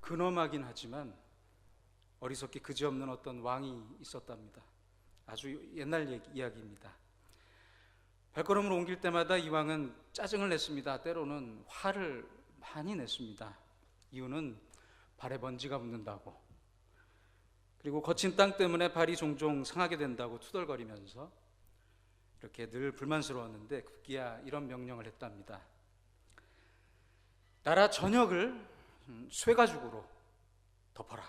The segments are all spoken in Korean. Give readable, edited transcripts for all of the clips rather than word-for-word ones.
근엄하긴 하지만 어리석기 그지없는 어떤 왕이 있었답니다. 아주 옛날 이야기입니다. 발걸음을 옮길 때마다 이 왕은 짜증을 냈습니다. 때로는 화를 많이 냈습니다. 이유는 발에 먼지가 붙는다고, 그리고 거친 땅 때문에 발이 종종 상하게 된다고 투덜거리면서 이렇게 늘 불만스러웠는데 급기야 이런 명령을 했답니다. 나라 전역을 쇠가죽으로 덮어라,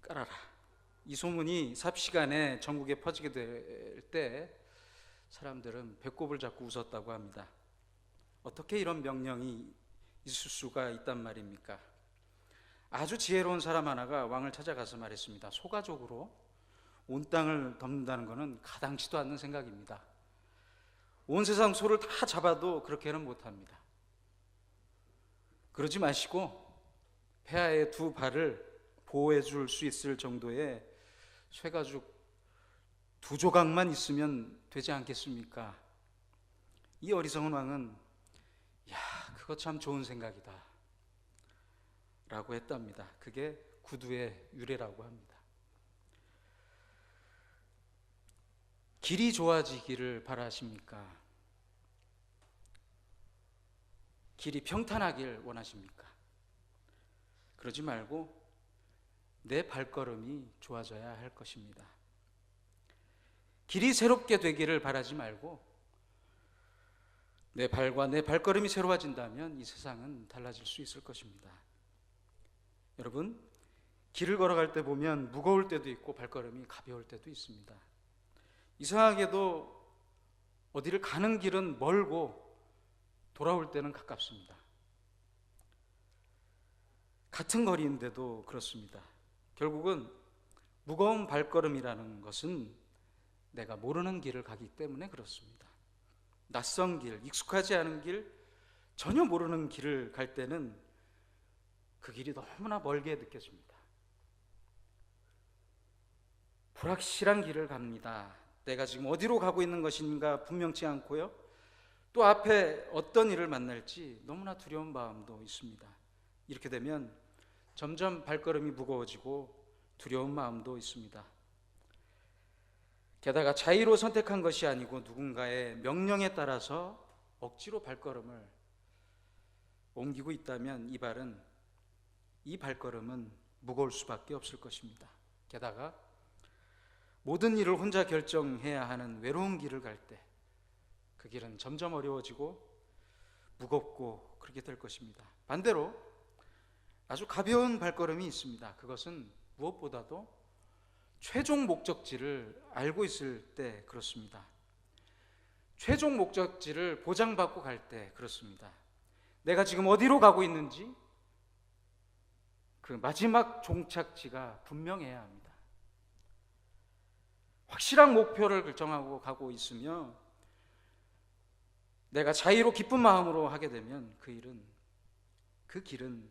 깔아라. 이 소문이 삽시간에 전국에 퍼지게 될 때 사람들은 배꼽을 잡고 웃었다고 합니다. 어떻게 이런 명령이 있을 수가 있단 말입니까? 아주 지혜로운 사람 하나가 왕을 찾아가서 말했습니다. 소가족으로 온 땅을 덮는다는 것은 가당치도 않는 생각입니다. 온 세상 소를 다 잡아도 그렇게는 못합니다. 그러지 마시고 폐하의 두 발을 보호해 줄 수 있을 정도의 쇠가죽 두 조각만 있으면 되지 않겠습니까? 이 어리석은 왕은 그거 참 좋은 생각이다 라고 했답니다. 그게 구두의 유래라고 합니다. 길이 좋아지기를 바라십니까? 길이 평탄하길 원하십니까? 그러지 말고 내 발걸음이 좋아져야 할 것입니다. 길이 새롭게 되기를 바라지 말고 내 발과 내 발걸음이 새로워진다면 이 세상은 달라질 수 있을 것입니다. 여러분, 길을 걸어갈 때 보면 무거울 때도 있고 발걸음이 가벼울 때도 있습니다. 이상하게도 어디를 가는 길은 멀고 돌아올 때는 가깝습니다. 같은 거리인데도 그렇습니다. 결국은 무거운 발걸음이라는 것은 내가 모르는 길을 가기 때문에 그렇습니다. 낯선 길, 익숙하지 않은 길, 전혀 모르는 길을 갈 때는 그 길이 너무나 멀게 느껴집니다. 불확실한 길을 갑니다. 내가 지금 어디로 가고 있는 것인가 분명치 않고요, 또 앞에 어떤 일을 만날지 너무나 두려운 마음도 있습니다. 이렇게 되면 점점 발걸음이 무거워지고 두려운 마음도 있습니다. 게다가 자의로 선택한 것이 아니고 누군가의 명령에 따라서 억지로 발걸음을 옮기고 있다면 이 발걸음은 무거울 수밖에 없을 것입니다. 게다가 모든 일을 혼자 결정해야 하는 외로운 길을 갈 때 그 길은 점점 어려워지고 무겁고 그렇게 될 것입니다. 반대로 아주 가벼운 발걸음이 있습니다. 그것은 무엇보다도 최종 목적지를 알고 있을 때 그렇습니다. 최종 목적지를 보장받고 갈 때 그렇습니다. 내가 지금 어디로 가고 있는지 그 마지막 종착지가 분명해야 합니다. 확실한 목표를 결정하고 가고 있으며 내가 자의로 기쁜 마음으로 하게 되면 그 길은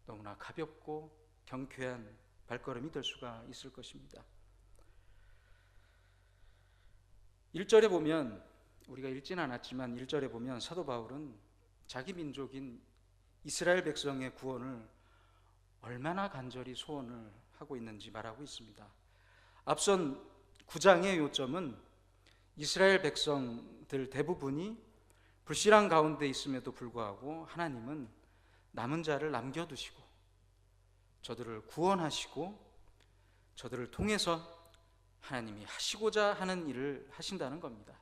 너무나 가볍고 경쾌한 발걸음이 될 수가 있을 것입니다. 1절에 보면, 우리가 읽지는 않았지만 1절에 보면 사도 바울은 자기 민족인 이스라엘 백성의 구원을 얼마나 간절히 소원을 하고 있는지 말하고 있습니다. 앞선 9장의 요점은 이스라엘 백성들 대부분이 불신앙 가운데 있음에도 불구하고 하나님은 남은 자를 남겨두시고 저들을 구원하시고 저들을 통해서 하나님이 하시고자 하는 일을 하신다는 겁니다.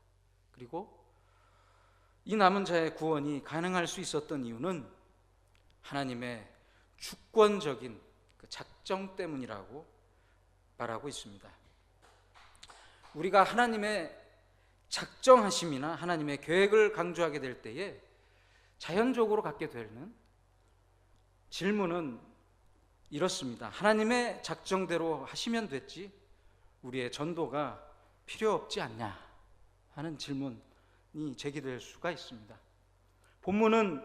그리고 이 남은 자의 구원이 가능할 수 있었던 이유는 하나님의 주권적인 그 작정 때문이라고 말하고 있습니다. 우리가 하나님의 작정하심이나 하나님의 계획을 강조하게 될 때에 자연적으로 갖게 되는 질문은 이렇습니다. 하나님의 작정대로 하시면 됐지 우리의 전도가 필요 없지 않냐 하는 질문이 제기될 수가 있습니다. 본문은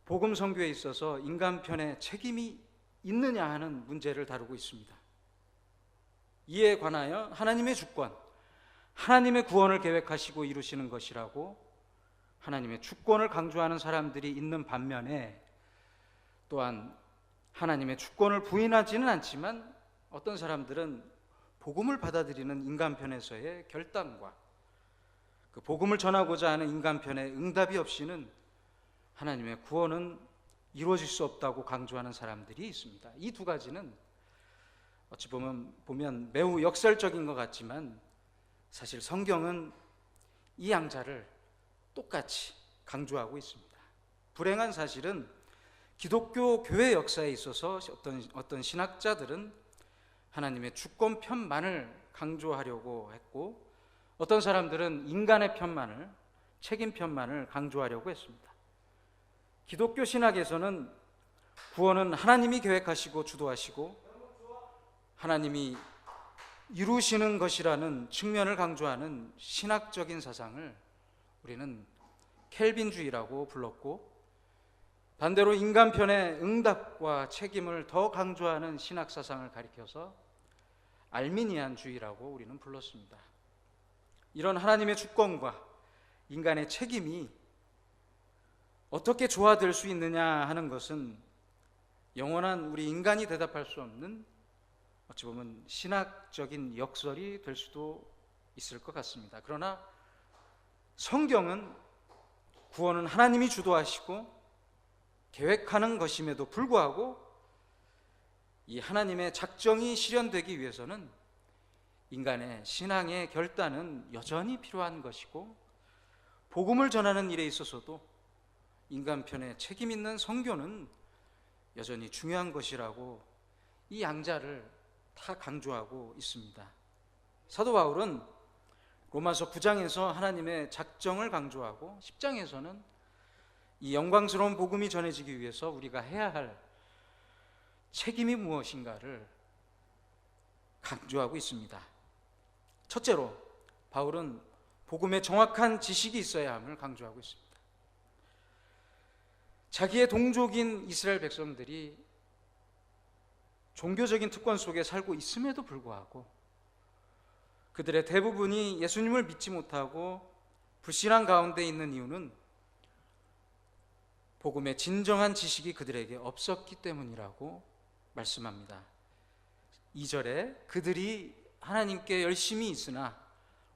복음 선교에 있어서 인간 편에 책임이 있느냐 하는 문제를 다루고 있습니다. 이에 관하여 하나님의 주권, 하나님의 구원을 계획하시고 이루시는 것이라고 하나님의 주권을 강조하는 사람들이 있는 반면에 또한 하나님의 주권을 부인하지는 않지만 어떤 사람들은 복음을 받아들이는 인간편에서의 결단과 그 복음을 전하고자 하는 인간편의 응답이 없이는 하나님의 구원은 이루어질 수 없다고 강조하는 사람들이 있습니다. 이 두 가지는 어찌 보면 매우 역설적인 것 같지만 사실 성경은 이 양자를 똑같이 강조하고 있습니다. 불행한 사실은 기독교 교회 역사에 있어서 어떤 신학자들은 하나님의 주권 편만을 강조하려고 했고, 어떤 사람들은 인간의 편만을, 책임 편만을 강조하려고 했습니다. 기독교 신학에서는 구원은 하나님이 계획하시고 주도하시고 하나님이 이루시는 것이라는 측면을 강조하는 신학적인 사상을 우리는 켈빈주의라고 불렀고, 반대로 인간편의 응답과 책임을 더 강조하는 신학 사상을 가리켜서 알미니안주의라고 우리는 불렀습니다. 이런 하나님의 주권과 인간의 책임이 어떻게 조화될 수 있느냐 하는 것은 영원한 우리 인간이 대답할 수 없는, 어찌 보면 신학적인 역설이 될 수도 있을 것 같습니다. 그러나 성경은 구원은 하나님이 주도하시고 계획하는 것임에도 불구하고 이 하나님의 작정이 실현되기 위해서는 인간의 신앙의 결단은 여전히 필요한 것이고, 복음을 전하는 일에 있어서도 인간 편에 책임 있는 선교는 여전히 중요한 것이라고 이 양자를 다 강조하고 있습니다. 사도 바울은 로마서 9장에서 하나님의 작정을 강조하고 10장에서는 이 영광스러운 복음이 전해지기 위해서 우리가 해야 할 책임이 무엇인가를 강조하고 있습니다. 첫째로 바울은 복음의 정확한 지식이 있어야 함을 강조하고 있습니다. 자기의 동족인 이스라엘 백성들이 종교적인 특권 속에 살고 있음에도 불구하고 그들의 대부분이 예수님을 믿지 못하고 불신앙 가운데 있는 이유는 복음의 진정한 지식이 그들에게 없었기 때문이라고 말씀합니다. 2절에 그들이 하나님께 열심히 있으나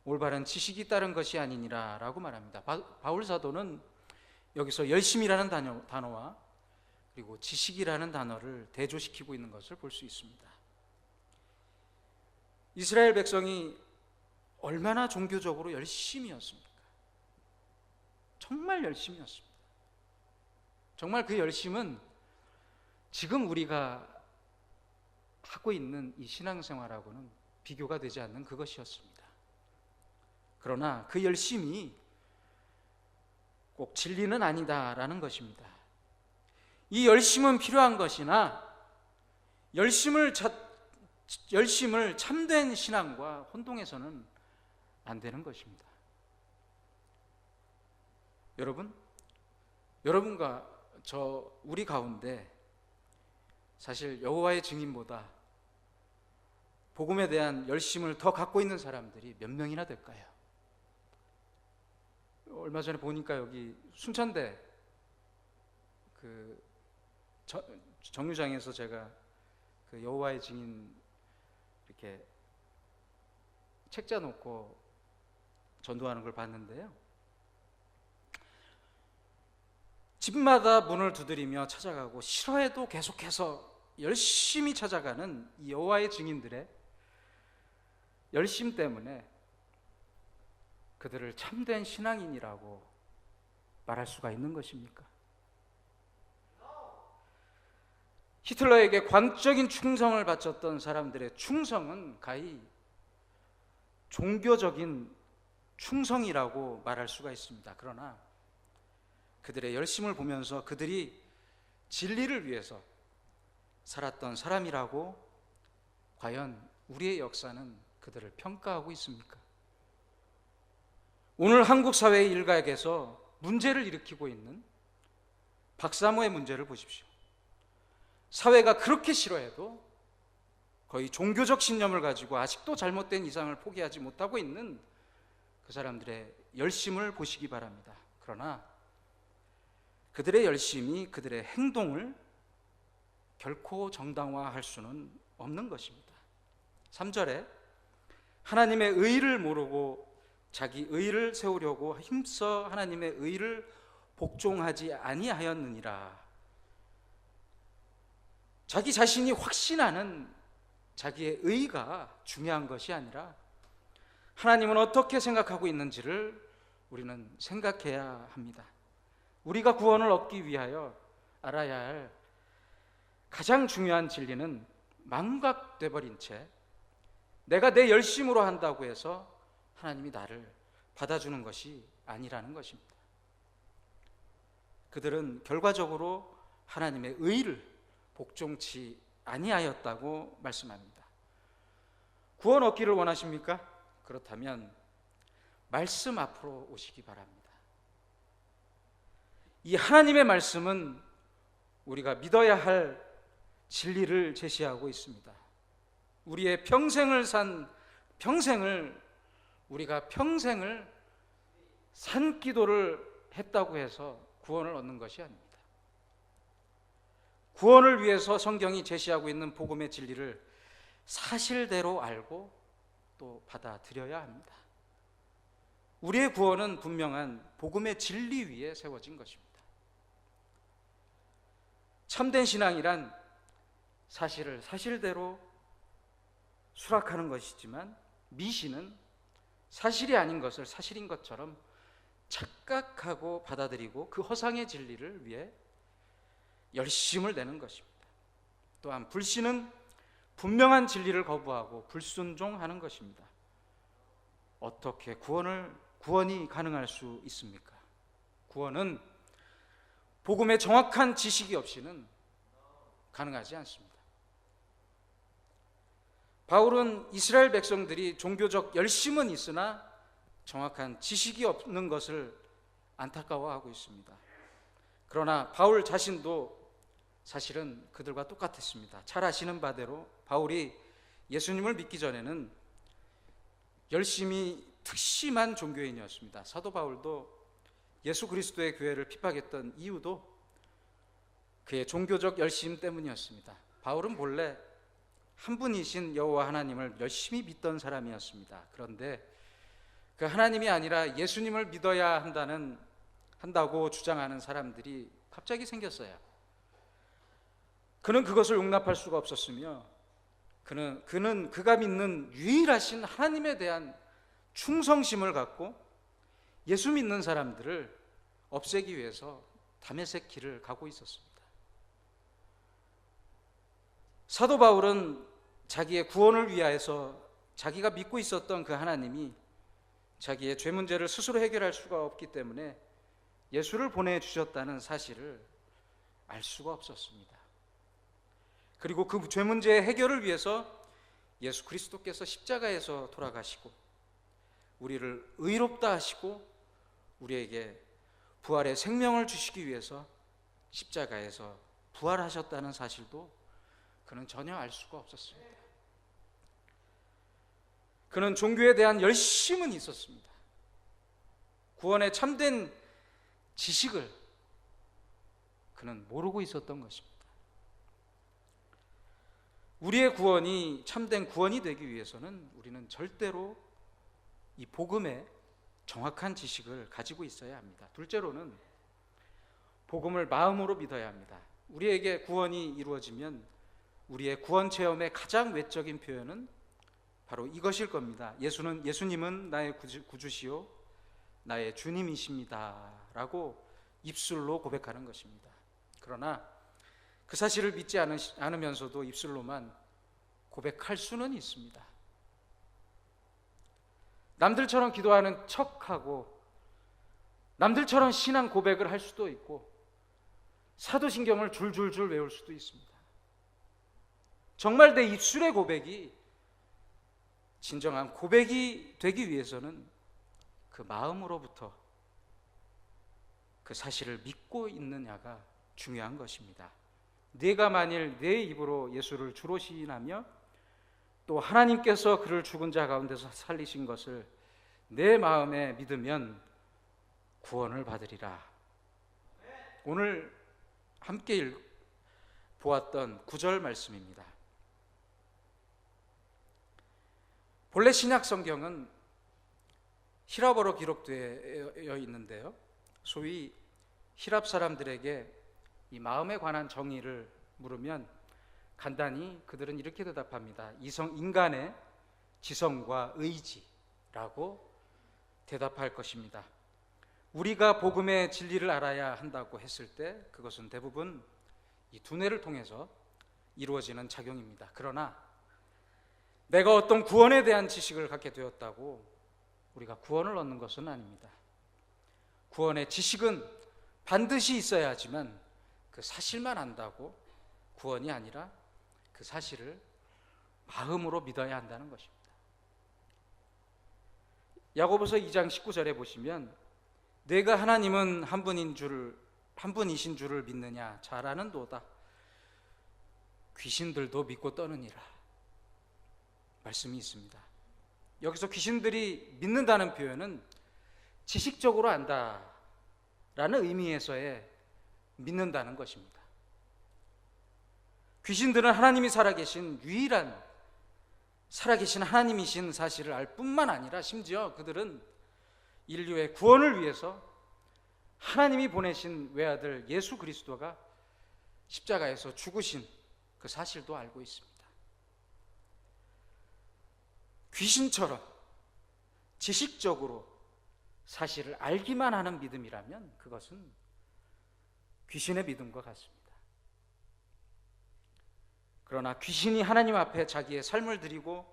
올바른 지식이 따른 것이 아니니라 라고 말합니다. 바울 사도는 여기서 열심이라는 단어와 그리고 지식이라는 단어를 대조시키고 있는 것을 볼 수 있습니다. 이스라엘 백성이 얼마나 종교적으로 열심이었습니까? 정말 열심이었습니다. 정말 그 열심은 지금 우리가 하고 있는 이 신앙생활하고는 비교가 되지 않는 그것이었습니다. 그러나 그 열심이 꼭 진리는 아니다라는 것입니다. 이 열심은 필요한 것이나 열심을 참된 신앙과 혼동해서는 안 되는 것입니다. 여러분과 우리 가운데 사실 여호와의 증인보다 복음에 대한 열심을 더 갖고 있는 사람들이 몇 명이나 될까요? 얼마 전에 보니까 여기 순천대 그 정류장에서 제가 그 여호와의 증인 이렇게 책자 놓고 전도하는 걸 봤는데요. 집마다 문을 두드리며 찾아가고 싫어해도 계속해서 열심히 찾아가는 이 여호와의 증인들의 열심 때문에 그들을 참된 신앙인이라고 말할 수가 있는 것입니까? 히틀러에게 광적인 충성을 바쳤던 사람들의 충성은 가히 종교적인 충성이라고 말할 수가 있습니다. 그러나 그들의 열심을 보면서 그들이 진리를 위해서 살았던 사람이라고 과연 우리의 역사는 그들을 평가하고 있습니까? 오늘 한국 사회의 일각에서 문제를 일으키고 있는 박사모의 문제를 보십시오. 사회가 그렇게 싫어해도 거의 종교적 신념을 가지고 아직도 잘못된 이상을 포기하지 못하고 있는 그 사람들의 열심을 보시기 바랍니다. 그러나 그들의 열심이 그들의 행동을 결코 정당화할 수는 없는 것입니다. 3절에 하나님의 의를 모르고 자기 의를 세우려고 힘써 하나님의 의를 복종하지 아니하였느니라. 자기 자신이 확신하는 자기의 의가 중요한 것이 아니라 하나님은 어떻게 생각하고 있는지를 우리는 생각해야 합니다. 우리가 구원을 얻기 위하여 알아야 할 가장 중요한 진리는 망각돼 버린 채 내가 내 열심으로 한다고 해서 하나님이 나를 받아주는 것이 아니라는 것입니다. 그들은 결과적으로 하나님의 의를 복종치 아니하였다고 말씀합니다. 구원 얻기를 원하십니까? 그렇다면 말씀 앞으로 오시기 바랍니다. 이 하나님의 말씀은 우리가 믿어야 할 진리를 제시하고 있습니다. 우리의 우리가 평생을 산 기도를 했다고 해서 구원을 얻는 것이 아닙니다. 구원을 위해서 성경이 제시하고 있는 복음의 진리를 사실대로 알고 또 받아들여야 합니다. 우리의 구원은 분명한 복음의 진리 위에 세워진 것입니다. 참된 신앙이란 사실을 사실대로 수락하는 것이지만, 미신은 사실이 아닌 것을 사실인 것처럼 착각하고 받아들이고 그 허상의 진리를 위해 열심을 내는 것입니다. 또한 불신은 분명한 진리를 거부하고 불순종하는 것입니다. 어떻게 구원이 가능할 수 있습니까? 구원은 복음의 정확한 지식이 없이는 가능하지 않습니다. 바울은 이스라엘 백성들이 종교적 열심은 있으나 정확한 지식이 없는 것을 안타까워하고 있습니다. 그러나 바울 자신도 사실은 그들과 똑같았습니다. 잘 아시는 바대로 바울이 예수님을 믿기 전에는 열심히 특심한 종교인이었습니다. 사도 바울도 예수 그리스도의 교회를 핍박했던 이유도 그의 종교적 열심 때문이었습니다. 바울은 본래 한 분이신 여호와 하나님을 열심히 믿던 사람이었습니다. 그런데 그 하나님이 아니라 예수님을 믿어야 한다고 주장하는 사람들이 갑자기 생겼어요. 그는 그것을 용납할 수가 없었으며 그는 그가 믿는 유일하신 하나님에 대한 충성심을 갖고 예수 믿는 사람들을 없애기 위해서 다메섹 길을 가고 있었습니다. 사도 바울은 자기의 구원을 위하여서 자기가 믿고 있었던 그 하나님이 자기의 죄 문제를 스스로 해결할 수가 없기 때문에 예수를 보내주셨다는 사실을 알 수가 없었습니다. 그리고 그 죄 문제의 해결을 위해서 예수 그리스도께서 십자가에서 돌아가시고 우리를 의롭다 하시고 우리에게 부활의 생명을 주시기 위해서 십자가에서 부활하셨다는 사실도 그는 전혀 알 수가 없었습니다. 그는 종교에 대한 열심은 있었습니다. 구원의 참된 지식을 그는 모르고 있었던 것입니다. 우리의 구원이 참된 구원이 되기 위해서는 우리는 절대로 이 복음의 정확한 지식을 가지고 있어야 합니다. 둘째로는 복음을 마음으로 믿어야 합니다. 우리에게 구원이 이루어지면 우리의 구원 체험의 가장 외적인 표현은 바로 이것일 겁니다. 예수님은 나의 구주시요 나의 주님이십니다 라고 입술로 고백하는 것입니다. 그러나 그 사실을 믿지 않으면서도 입술로만 고백할 수는 있습니다. 남들처럼 기도하는 척하고 남들처럼 신앙 고백을 할 수도 있고 사도신경을 줄줄줄 외울 수도 있습니다. 정말 내 입술의 고백이 진정한 고백이 되기 위해서는 그 마음으로부터 그 사실을 믿고 있느냐가 중요한 것입니다. 네가 만일 내 입으로 예수를 주로 시인하며 또 하나님께서 그를 죽은 자 가운데서 살리신 것을 내 마음에 믿으면 구원을 받으리라. 오늘 함께 보았던 9절 말씀입니다. 본래 신약 성경은 히랍어로 기록되어 있는데요, 소위 히랍 사람들에게 이 마음에 관한 정의를 물으면 간단히 그들은 이렇게 대답합니다. 인간의 지성과 의지라고 대답할 것입니다. 우리가 복음의 진리를 알아야 한다고 했을 때 그것은 대부분 이 두뇌를 통해서 이루어지는 작용입니다. 그러나 내가 어떤 구원에 대한 지식을 갖게 되었다고 우리가 구원을 얻는 것은 아닙니다. 구원의 지식은 반드시 있어야 하지만 그 사실만 안다고 구원이 아니라 그 사실을 마음으로 믿어야 한다는 것입니다. 야고보서 2장 19절에 보시면 내가 하나님은 한 분이신 줄을 믿느냐 잘 아는도다 귀신들도 믿고 떠느니라 말씀이 있습니다. 여기서 귀신들이 믿는다는 표현은 지식적으로 안다라는 의미에서의 믿는다는 것입니다. 귀신들은 하나님이 살아계신 유일한 살아계신 하나님이신 사실을 알 뿐만 아니라 심지어 그들은 인류의 구원을 위해서 하나님이 보내신 외아들 예수 그리스도가 십자가에서 죽으신 그 사실도 알고 있습니다. 귀신처럼 지식적으로 사실을 알기만 하는 믿음이라면 그것은 귀신의 믿음과 같습니다. 그러나 귀신이 하나님 앞에 자기의 삶을 드리고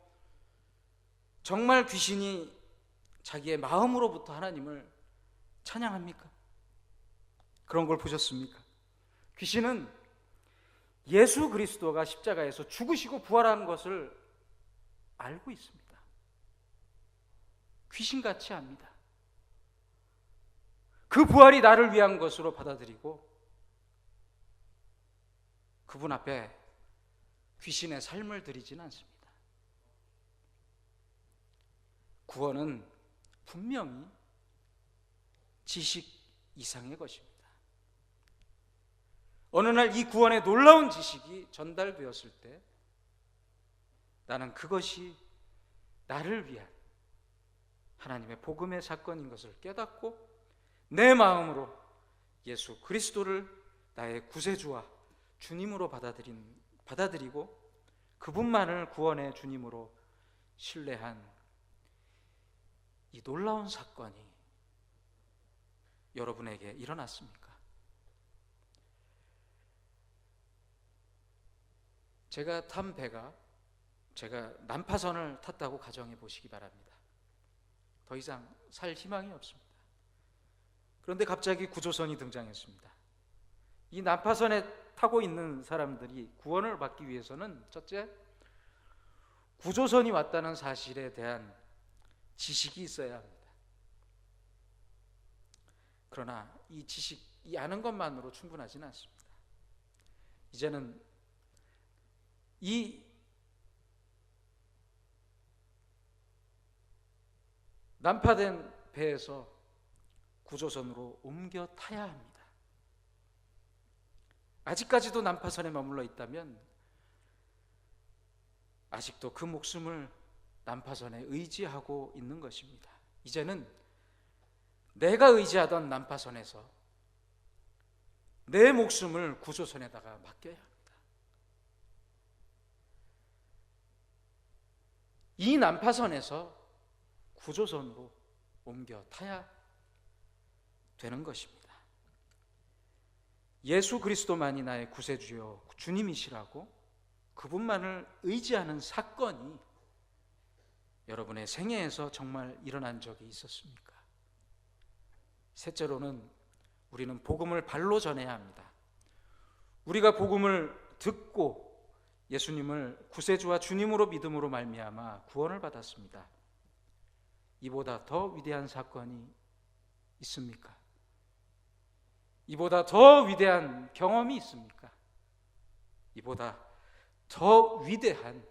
정말 귀신이 자기의 마음으로부터 하나님을 찬양합니까? 그런 걸 보셨습니까? 귀신은 예수 그리스도가 십자가에서 죽으시고 부활한 것을 알고 있습니다. 귀신같이 압니다. 그 부활이 나를 위한 것으로 받아들이고 그분 앞에 귀신의 삶을 드리지는 않습니다. 구원은 분명히 지식 이상의 것입니다. 어느 날 이 구원의 놀라운 지식이 전달되었을 때 나는 그것이 나를 위한 하나님의 복음의 사건인 것을 깨닫고 내 마음으로 예수 그리스도를 나의 구세주와 주님으로 받아들이고 그분만을 구원의 주님으로 신뢰한 이 놀라운 사건이 여러분에게 일어났습니까? 제가 탄 배가 제가 난파선을 탔다고 가정해 보시기 바랍니다. 더 이상 살 희망이 없습니다. 그런데 갑자기 구조선이 등장했습니다. 이 난파선에 타고 있는 사람들이 구원을 받기 위해서는 첫째, 구조선이 왔다는 사실에 대한 지식이 있어야 합니다. 그러나 이 지식이 아는 것만으로 충분하지는 않습니다. 이제는 이 난파된 배에서 구조선으로 옮겨 타야 합니다. 아직까지도 난파선에 머물러 있다면 아직도 그 목숨을 난파선에 의지하고 있는 것입니다. 이제는 내가 의지하던 난파선에서 내 목숨을 구조선에다가 맡겨야 합니다. 이 난파선에서 구조선으로 옮겨 타야 되는 것입니다. 예수 그리스도만이 나의 구세주요 주님이시라고 그분만을 의지하는 사건이 여러분의 생애에서 정말 일어난 적이 있었습니까? 셋째로는 우리는 복음을 발로 전해야 합니다. 우리가 복음을 듣고 예수님을 구세주와 주님으로 믿음으로 말미암아 구원을 받았습니다. 이보다 더 위대한 사건이 있습니까? 이보다 더 위대한 경험이 있습니까? 이보다 더 위대한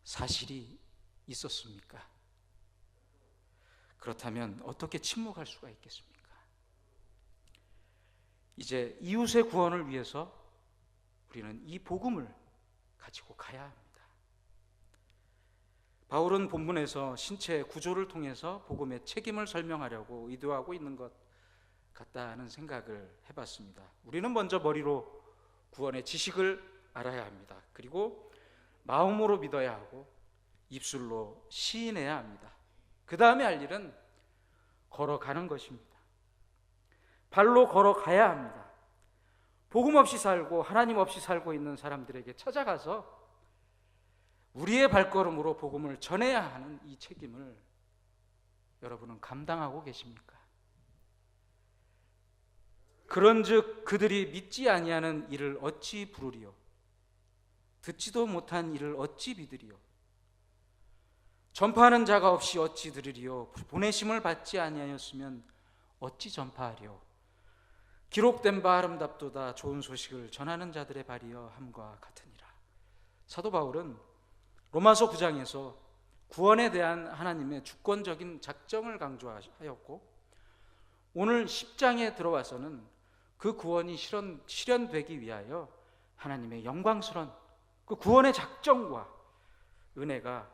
사실이 있었습니까? 그렇다면 어떻게 침묵할 수가 있겠습니까? 이제 이웃의 구원을 위해서 우리는 이 복음을 가지고 가야 합니다. 바울은 본문에서 신체의 구조를 통해서 복음의 책임을 설명하려고 의도하고 있는 것 같다는 생각을 해봤습니다. 우리는 먼저 머리로 구원의 지식을 알아야 합니다. 그리고 마음으로 믿어야 하고 입술로 시인해야 합니다. 그 다음에 할 일은 걸어가는 것입니다. 발로 걸어가야 합니다. 복음 없이 살고 하나님 없이 살고 있는 사람들에게 찾아가서 우리의 발걸음으로 복음을 전해야 하는 이 책임을 여러분은 감당하고 계십니까? 그런즉 그들이 믿지 아니하는 이를 어찌 부르리요? 듣지도 못한 이를 어찌 믿으리요? 전파하는 자가 없이 어찌 들으리요? 보내심을 받지 아니하였으면 어찌 전파하리요? 기록된 바 아름답도다. 좋은 소식을 전하는 자들의 발이여 함과 같으니라. 사도 바울은 로마서 9장에서 구원에 대한 하나님의 주권적인 작정을 강조하였고, 오늘 10장에 들어와서는 그 구원이 실현되기 위하여 하나님의 영광스러운 그 구원의 작정과 은혜가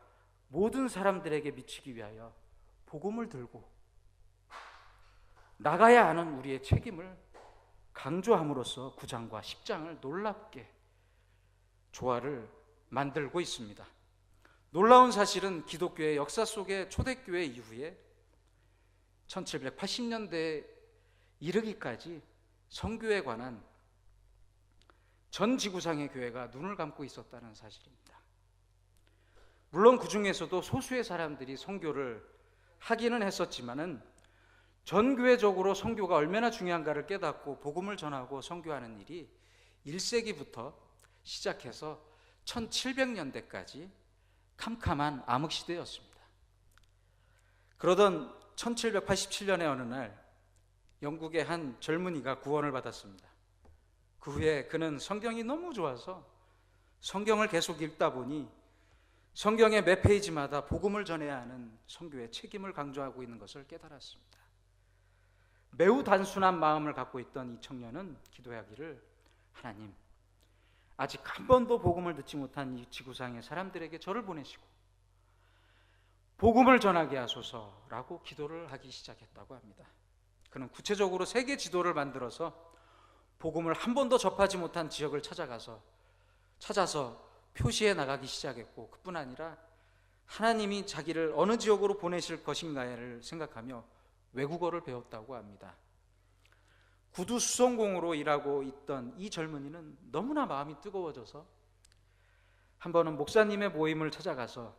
모든 사람들에게 미치기 위하여 복음을 들고 나가야 하는 우리의 책임을 강조함으로써 9장과 10장을 놀랍게 조화를 만들고 있습니다. 놀라운 사실은 기독교의 역사 속의 초대교회 이후에 1780년대에 이르기까지 선교에 관한 전 지구상의 교회가 눈을 감고 있었다는 사실입니다. 물론 그 중에서도 소수의 사람들이 선교를 하기는 했었지만은 전 교회적으로 선교가 얼마나 중요한가를 깨닫고 복음을 전하고 선교하는 일이 1세기부터 시작해서 1700년대까지 캄캄한 암흑시대였습니다. 그러던 1787년의 어느 날 영국의 한 젊은이가 구원을 받았습니다. 그 후에 그는 성경이 너무 좋아서 성경을 계속 읽다 보니 성경의 몇 페이지마다 복음을 전해야 하는 선교의 책임을 강조하고 있는 것을 깨달았습니다. 매우 단순한 마음을 갖고 있던 이 청년은 기도하기를, 하나님, 아직 한 번도 복음을 듣지 못한 이 지구상의 사람들에게 저를 보내시고 복음을 전하게 하소서라고 기도를 하기 시작했다고 합니다. 그는 구체적으로 세계 지도를 만들어서 복음을 한 번도 접하지 못한 지역을 찾아서 표시해 나가기 시작했고, 그뿐 아니라 하나님이 자기를 어느 지역으로 보내실 것인가를 생각하며 외국어를 배웠다고 합니다. 구두 수송공으로 일하고 있던 이 젊은이는 너무나 마음이 뜨거워져서 한 번은 목사님의 모임을 찾아가서,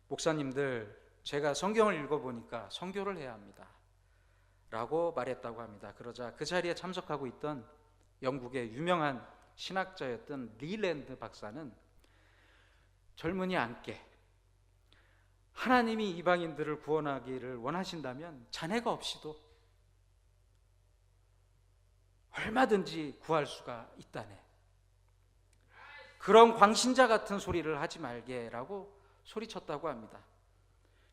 목사님들, 제가 성경을 읽어보니까 선교를 해야 합니다 라고 말했다고 합니다. 그러자 그 자리에 참석하고 있던 영국의 유명한 신학자였던 리랜드 박사는 젊은이 함께, 하나님이 이방인들을 구원하기를 원하신다면 자네가 없이도 얼마든지 구할 수가 있다네, 그런 광신자 같은 소리를 하지 말게라고 소리쳤다고 합니다.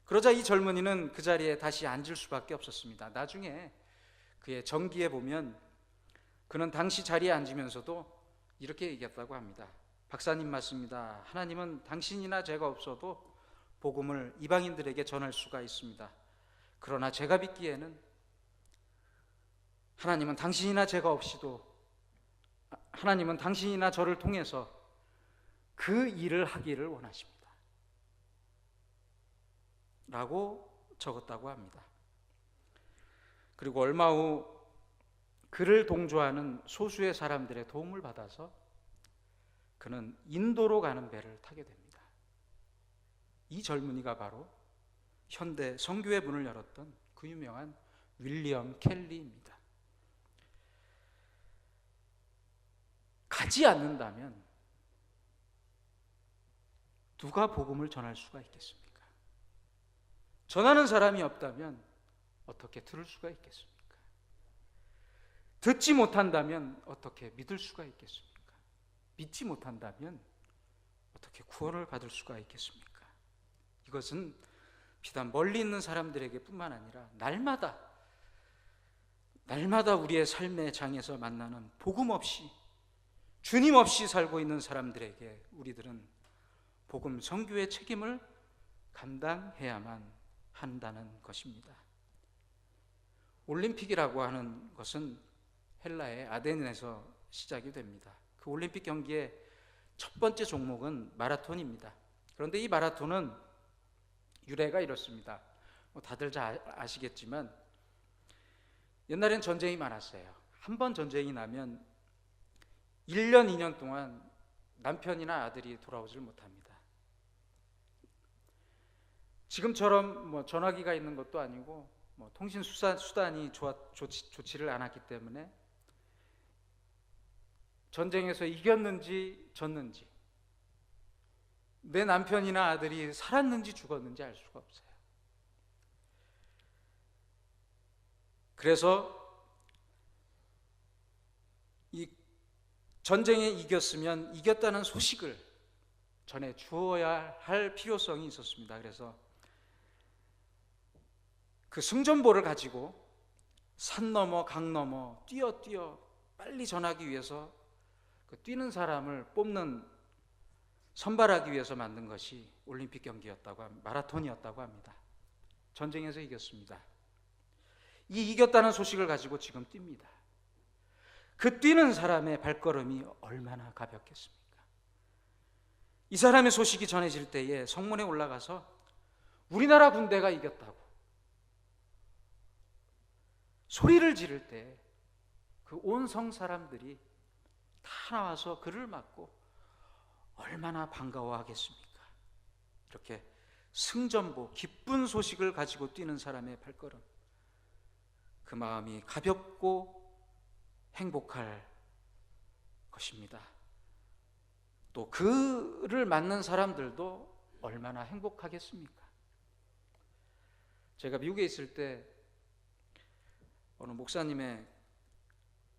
그러자 이 젊은이는 그 자리에 다시 앉을 수밖에 없었습니다. 나중에 그의 전기에 보면 그는 당시 자리에 앉으면서도 이렇게 얘기했다고 합니다. 박사님 맞습니다. 하나님은 당신이나 제가 없어도 복음을 이방인들에게 전할 수가 있습니다. 그러나 제가 믿기에는 하나님은 당신이나 저를 통해서 그 일을 하기를 원하십니다 라고 적었다고 합니다. 그리고 얼마 후 그를 동조하는 소수의 사람들의 도움을 받아서 그는 인도로 가는 배를 타게 됩니다. 이 젊은이가 바로 현대 선교의 문을 열었던 그 유명한 윌리엄 켈리입니다. 가지 않는다면 누가 복음을 전할 수가 있겠습니까? 전하는 사람이 없다면 어떻게 들을 수가 있겠습니까? 듣지 못한다면 어떻게 믿을 수가 있겠습니까? 믿지 못한다면 어떻게 구원을 받을 수가 있겠습니까? 이것은 비단 멀리 있는 사람들에게 뿐만 아니라 날마다 우리의 삶의 장에서 만나는 복음 없이 주님 없이 살고 있는 사람들에게 우리들은 복음 선교의 책임을 감당해야만 한다는 것입니다. 올림픽이라고 하는 것은 헬라의 아테네에서 시작이 됩니다. 그 올림픽 경기의 첫 번째 종목은 마라톤입니다. 그런데 이 마라톤은 유래가 이렇습니다. 다들 잘 아시겠지만 옛날엔 전쟁이 많았어요. 한 번 전쟁이 나면 1년, 2년 동안 남편이나 아들이 돌아오질 못합니다. 지금처럼 전화기가 있는 것도 아니고 통신 수단이 좋지를 않았기 때문에 전쟁에서 이겼는지 졌는지, 내 남편이나 아들이 살았는지 죽었는지 알 수가 없어요. 그래서 이 전쟁에 이겼으면 이겼다는 소식을 전해 주어야 할 필요성이 있었습니다. 그래서 그 승전보를 가지고 산 넘어 강 넘어 뛰어 빨리 전하기 위해서 그 뛰는 사람을 뽑는, 선발하기 위해서 만든 것이 올림픽 경기였다고 합니다. 마라톤이었다고 합니다. 전쟁에서 이겼습니다. 이 이겼다는 소식을 가지고 지금 뜁니다. 그 뛰는 사람의 발걸음이 얼마나 가볍겠습니까? 이 사람의 소식이 전해질 때에 성문에 올라가서 우리나라 군대가 이겼다고 소리를 지를 때 그 온 성 사람들이 다 나와서 그를 맞고 얼마나 반가워하겠습니까? 이렇게 승전보, 기쁜 소식을 가지고 뛰는 사람의 발걸음, 그 마음이 가볍고 행복할 것입니다. 또 그를 맞는 사람들도 얼마나 행복하겠습니까? 제가 미국에 있을 때 어느 목사님의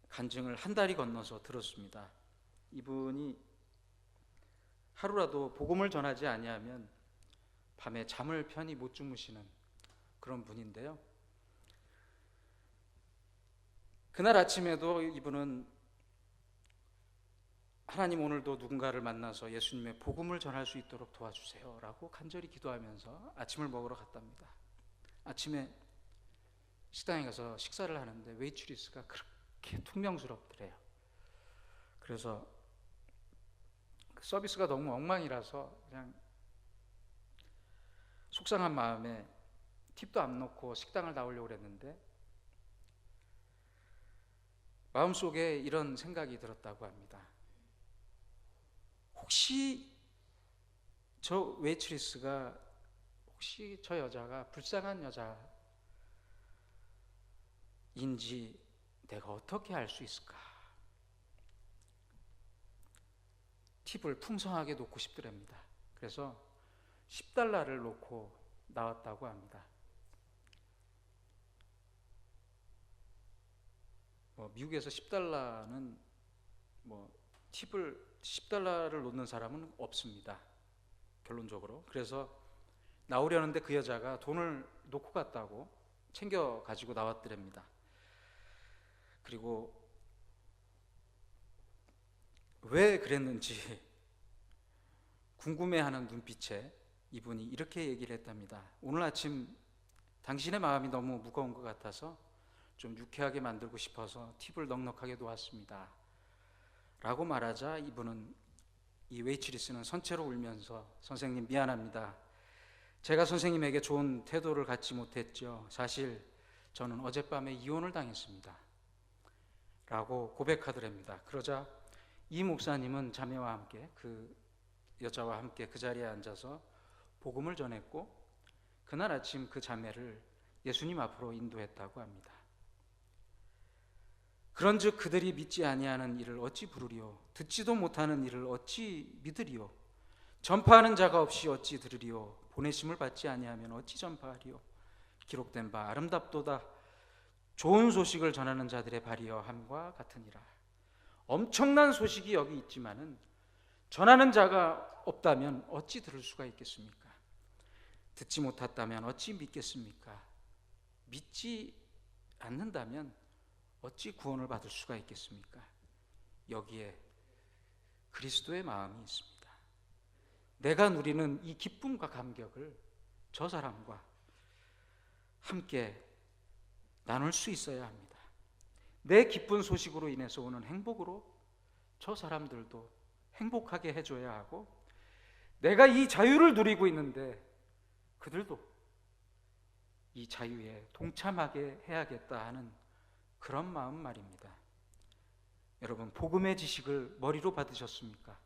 간증을 한 달이 건너서 들었습니다. 이분이 하루라도 복음을 전하지 아니하면 밤에 잠을 편히 못 주무시는 그런 분인데요. 그날 아침에도 이분은 하나님, 오늘도 누군가를 만나서 예수님의 복음을 전할 수 있도록 도와주세요 라고 간절히 기도하면서 아침을 먹으러 갔답니다. 아침에 식당에 가서 식사를 하는데 웨이트리스가 그렇게 퉁명스럽더래요. 그래서 그 서비스가 너무 엉망이라서 그냥 속상한 마음에 팁도 안 넣고 식당을 나오려고 그랬는데 마음속에 이런 생각이 들었다고 합니다. 혹시 저 웨이트리스가, 혹시 저 여자가 불쌍한 여자인지 내가 어떻게 알 수 있을까? 팁을 풍성하게 놓고 싶더랍니다. 그래서 $10를 놓고 나왔다고 합니다. 미국에서 $10는 팁을 $10를 놓는 사람은 없습니다. 결론적으로. 그래서 나오려는데 그 여자가 돈을 놓고 갔다고 챙겨 가지고 나왔더랍니다. 그리고 왜 그랬는지 궁금해하는 눈빛에 이분이 이렇게 얘기를 했답니다. 오늘 아침 당신의 마음이 너무 무거운 것 같아서 좀 유쾌하게 만들고 싶어서 팁을 넉넉하게 놓았습니다 라고 말하자 이분은, 이 웨이트리스는 선체로 울면서, 선생님 미안합니다. 제가 선생님에게 좋은 태도를 갖지 못했죠. 사실 저는 어젯밤에 이혼을 당했습니다 라고 고백하더랍니다. 그러자 이 목사님은 자매와 함께, 그 여자와 함께 그 자리에 앉아서 복음을 전했고 그날 아침 그 자매를 예수님 앞으로 인도했다고 합니다. 그런즉 그들이 믿지 아니하는 이를 어찌 부르리요? 듣지도 못하는 이를 어찌 믿으리요? 전파하는 자가 없이 어찌 들으리요? 보내심을 받지 아니하면 어찌 전파하리요? 기록된 바 아름답도다 좋은 소식을 전하는 자들의 발이여 함과 같으니라. 엄청난 소식이 여기 있지만은 전하는 자가 없다면 어찌 들을 수가 있겠습니까? 듣지 못했다면 어찌 믿겠습니까? 믿지 않는다면 어찌 구원을 받을 수가 있겠습니까? 여기에 그리스도의 마음이 있습니다. 내가 누리는 이 기쁨과 감격을 저 사람과 함께 나눌 수 있어야 합니다. 내 기쁜 소식으로 인해서 오는 행복으로 저 사람들도 행복하게 해줘야 하고, 내가 이 자유를 누리고 있는데 그들도 이 자유에 동참하게 해야겠다 하는 그런 마음 말입니다. 여러분, 복음의 지식을 머리로 받으셨습니까?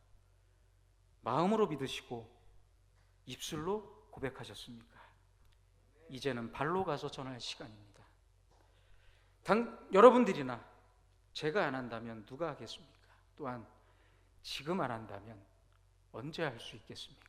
마음으로 믿으시고 입술로 고백하셨습니까? 이제는 발로 가서 전할 시간입니다. 여러분들이나 제가 안 한다면 누가 하겠습니까? 또한 지금 안 한다면 언제 할 수 있겠습니까?